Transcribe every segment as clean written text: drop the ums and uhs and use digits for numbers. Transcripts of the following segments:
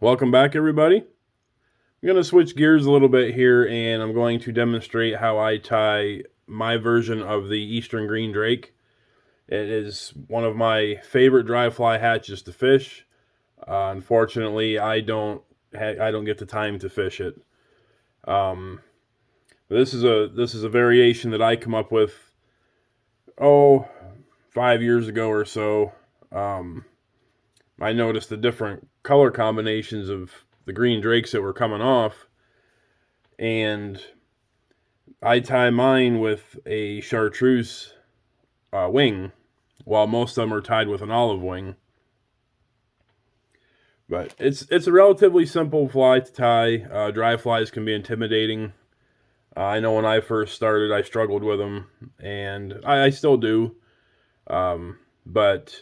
Welcome back, everybody. I'm going to switch gears a little bit here, and I'm going to demonstrate how I tie my version of the Eastern Green Drake. It is one of my favorite dry fly hatches to fish. Unfortunately, I don't get the time to fish it. This is a variation that I come up with 5 years ago or so. I noticed the different color combinations of the green drakes that were coming off, and I tie mine with a Chartreuse wing, while most of them are tied with an olive wing. But it's a relatively simple fly to tie. Dry flies can be intimidating. I know when I first started, I struggled with them, and I still do. But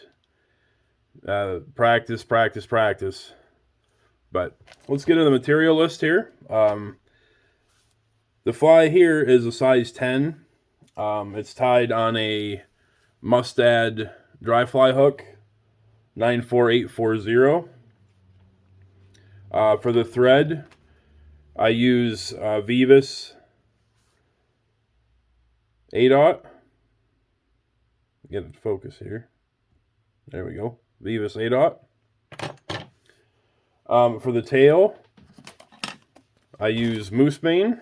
practice. But let's get into the material list here. The fly here is a size 10. It's tied on a Mustad dry fly hook, 94840. For the thread, I use Veevus 8/0. Get it to focus here. There we go. Veevus 8/0. For the tail, I use Moosebane.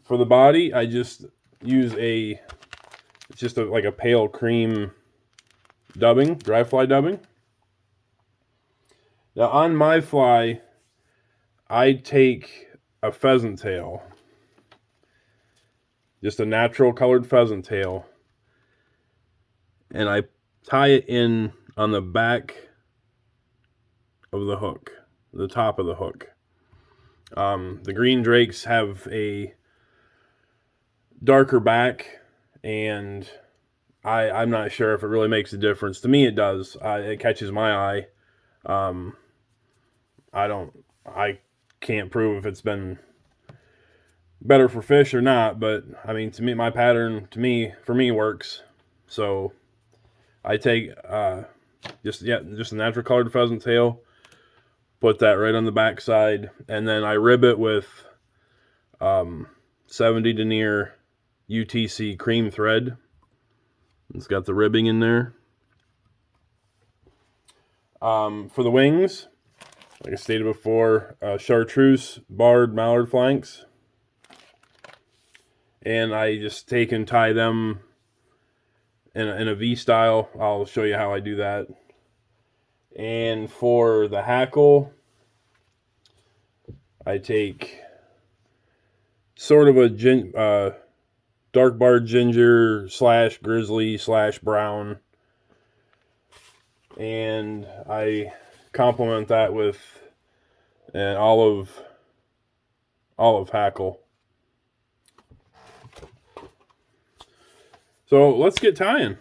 For the body, I just use like a pale cream dubbing, dry fly dubbing. Now on my fly, I take a pheasant tail, just a natural colored pheasant tail, and I tie it in on the back of the hook, the top of the hook. The green drakes have a darker back, and I'm not sure if it really makes a difference. To me, it does. It catches my eye. I can't prove if it's been better for fish or not, but I mean, to me, my pattern for me works. So I take just a natural colored pheasant tail, put that right on the back side, and then I rib it with 70 denier UTC cream thread. It's got the ribbing in there. For the wings, like I stated before, Chartreuse barred Mallard flanks, and I just take and tie them in a V style. I'll show you how I do that. And for the hackle, I take sort of a dark barred ginger / grizzly / brown, and I complement that with an olive hackle. So let's get tying.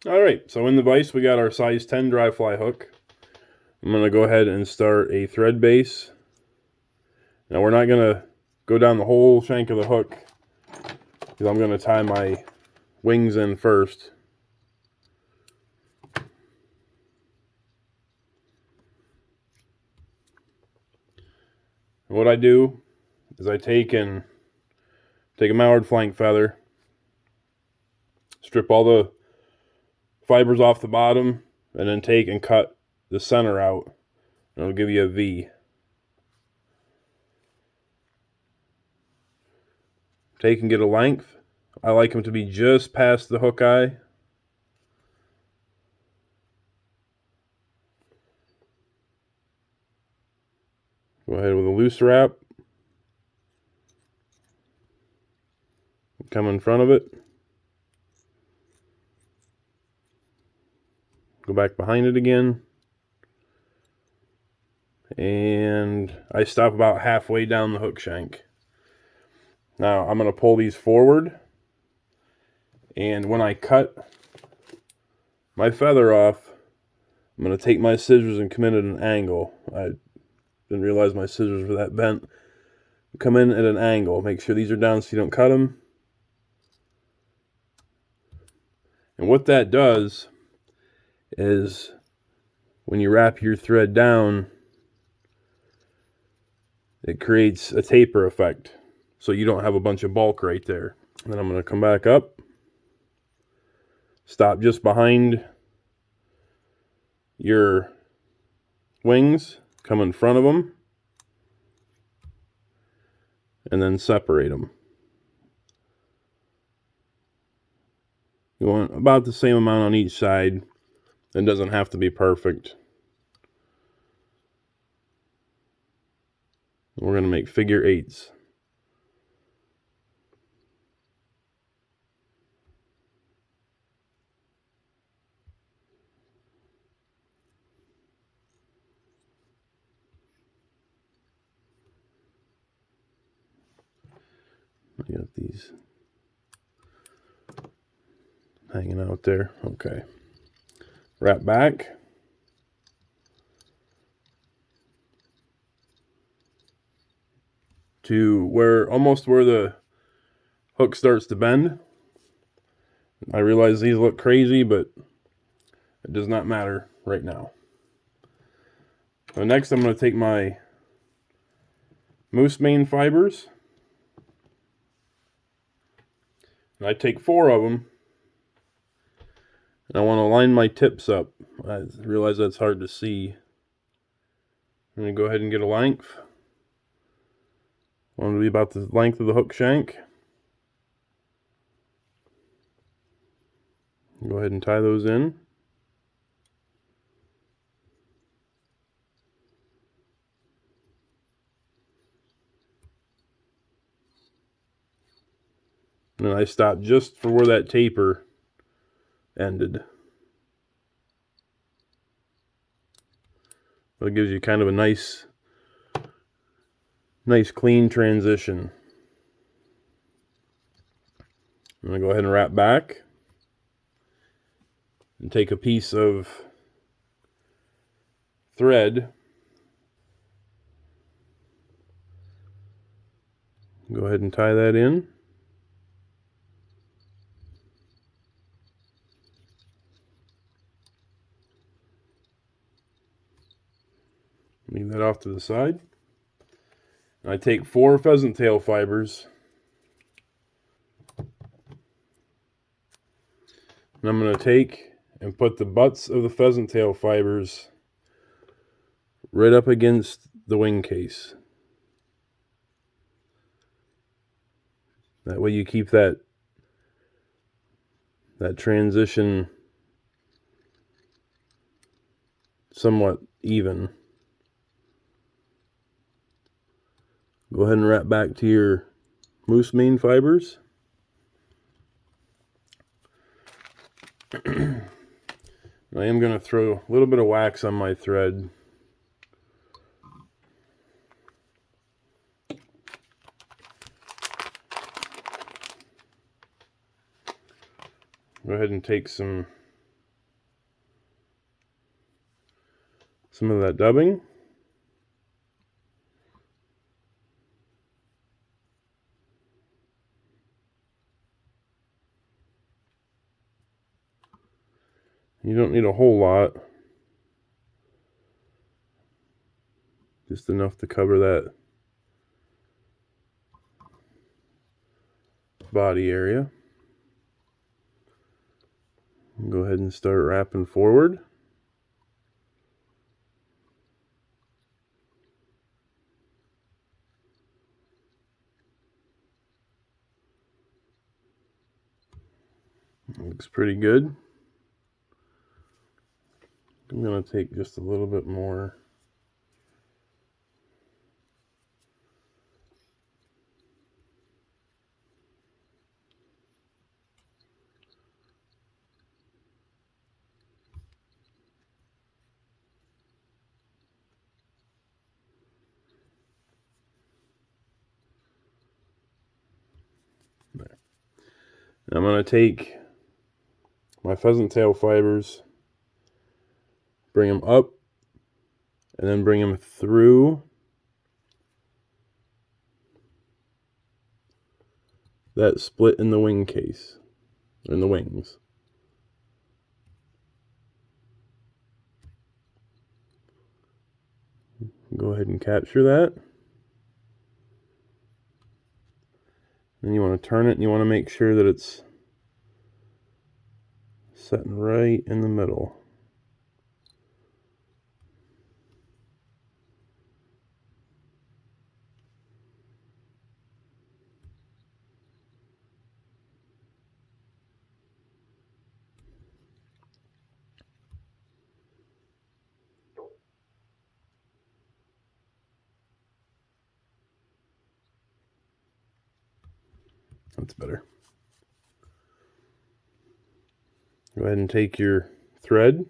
All right, so in the vise we got our size 10 dry fly hook. I'm going to go ahead and start a thread base. Now we're not going to go down the whole shank of the hook, because I'm going to tie my wings in first. And what I do is I take a Mallard flank feather, strip all the fibers off the bottom, and then take and cut the center out, and it'll give you a V. Take and get a length. I like them to be just past the hook eye. Go ahead with a loose wrap. Come in front of it. Go back behind it again. And I stop about halfway down the hook shank. Now I'm going to pull these forward, and when I cut my feather off, I'm going to take my scissors and come in at an angle. I didn't realize my scissors were that bent. Come in at an angle. Make sure these are down so you don't cut them. And what that does is when you wrap your thread down, it creates a taper effect, so you don't have a bunch of bulk right there. And then I'm going to come back up, stop just behind your wings, come in front of them, and then separate them. You want about the same amount on each side. It doesn't have to be perfect. We're going to make figure 8s. I got these hanging out there. Okay. Wrap back. To almost where the hook starts to bend. I realize these look crazy, but it does not matter right now. So next I'm going to take my moose mane fibers, and I take 4 of them, and I want to line my tips up. I realize that's hard to see. I'm going to go ahead and get a length. I want it to be about the length of the hook shank. Go ahead and tie those in. And I stop just for where that taper ended. So it gives you kind of a nice clean transition. I'm going to go ahead and wrap back and take a piece of thread. Go ahead and tie that in. Leave that off to the side. And I take 4 pheasant tail fibers. And I'm going to take and put the butts of the pheasant tail fibers right up against the wing case. That way you keep that transition somewhat even. Go ahead and wrap back to your moose mane fibers. I am going to throw a little bit of wax on my thread. Go ahead and take some of that dubbing. You don't need a whole lot. Just enough to cover that body area. Go ahead and start wrapping forward. Looks pretty good. I'm going to take just a little bit more. There. I'm going to take my pheasant tail fibers, bring them up, and then bring them through that split in the wing case, in the wings. Go ahead and capture that. Then you want to turn it and you want to make sure that it's sitting right in the middle. That's better. Go ahead and take your thread.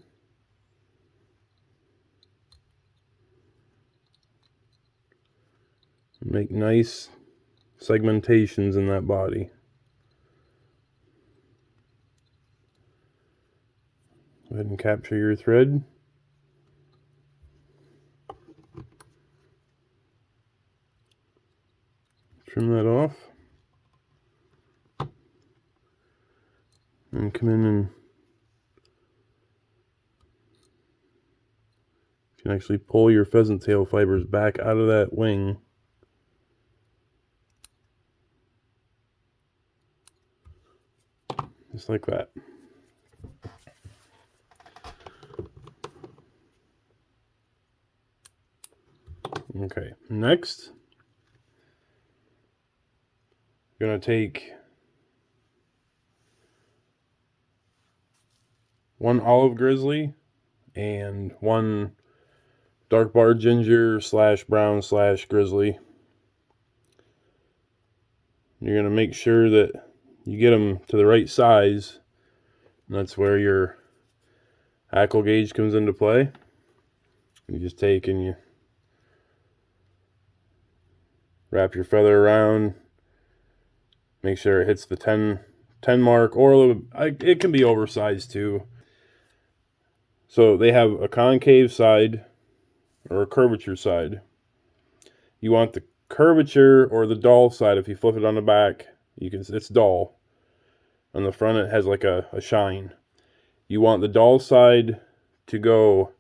Make nice segmentations in that body. Go ahead and capture your thread. Trim that off. And come in and you can actually pull your pheasant tail fibers back out of that wing. Just like that. Okay, next, you're going to take one olive grizzly and one dark bar ginger / brown / grizzly. You're going to make sure that you get them to the right size. And that's where your hackle gauge comes into play. You just take and you wrap your feather around. Make sure it hits the 10 mark, or a little, it can be oversized too. So they have a concave side or a curvature side. You want the curvature or the dull side. If you flip it on the back, it's dull. On the front it has like a shine. You want the dull side to go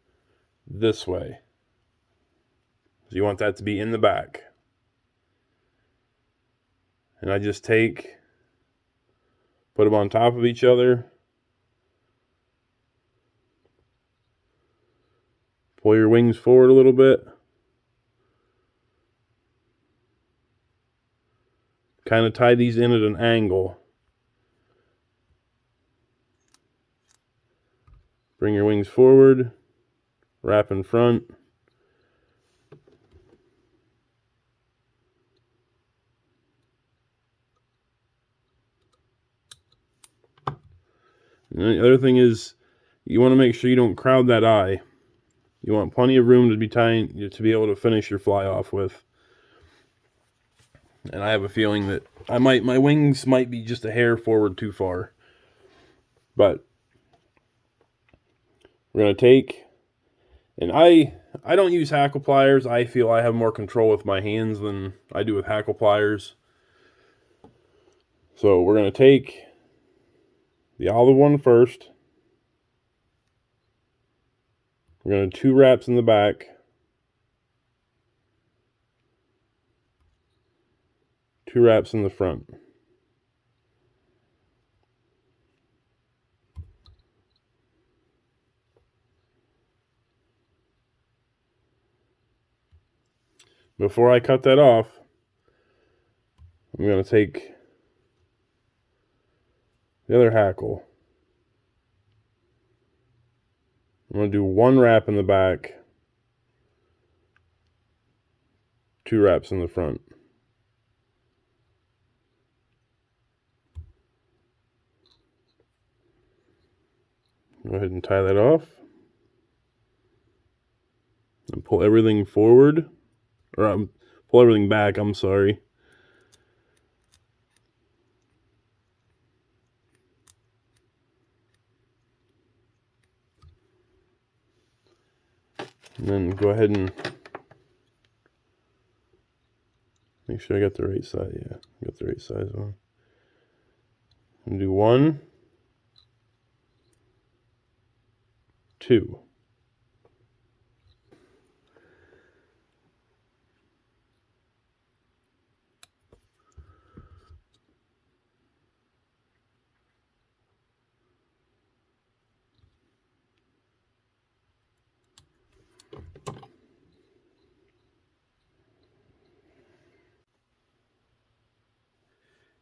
this way. So you want that to be in the back. And I just put them on top of each other. Pull your wings forward a little bit. Kind of tie these in at an angle. Bring your wings forward. Wrap in front. And the other thing is, you want to make sure you don't crowd that eye. You want plenty of room to be able to finish your fly off with. And I have a feeling that my wings might be just a hair forward too far. But we're going to take, and I don't use hackle pliers. I feel I have more control with my hands than I do with hackle pliers. So we're going to take the olive one first. We're going to 2 wraps in the back. 2 wraps in the front. Before I cut that off, I'm going to take the other hackle. I'm going to do 1 wrap in the back, 2 wraps in the front. Go ahead and tie that off. And pull everything forward. Or pull everything back, I'm sorry. And then go ahead and make sure I got the right size. Yeah, I got the right size one. And do 1, 2.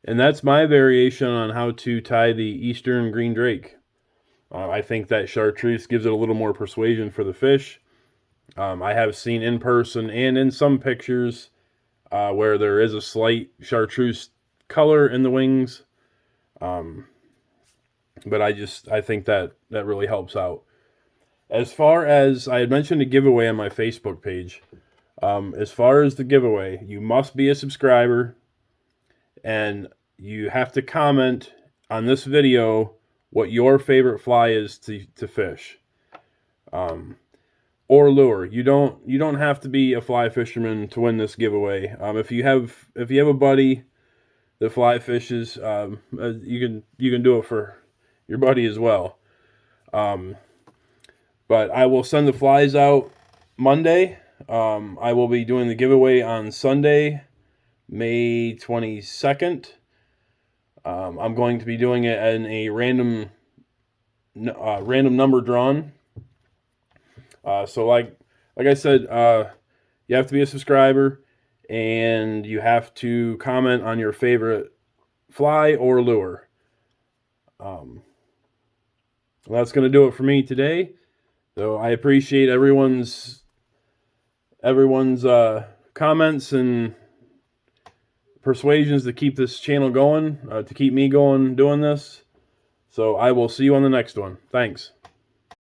And that's my variation on how to tie the Eastern Green Drake. I think that Chartreuse gives it a little more persuasion for the fish. I have seen in person and in some pictures where there is a slight Chartreuse color in the wings. But I think that really helps out. As far as I had mentioned a giveaway on my Facebook page, as far as the giveaway, you must be a subscriber and you have to comment on this video what your favorite fly is to fish. Or lure. You don't have to be a fly fisherman to win this giveaway. If you have a buddy that fly fishes, you can do it for your buddy as well. But I will send the flies out Monday. I will be doing the giveaway on Sunday, May 22nd. I'm going to be doing it in a random number drawn. So like I said, you have to be a subscriber and you have to comment on your favorite fly or lure. That's going to do it for me today. So I appreciate everyone's comments and persuasions to keep this channel going, to keep me going doing this. So I will see you on the next one. Thanks.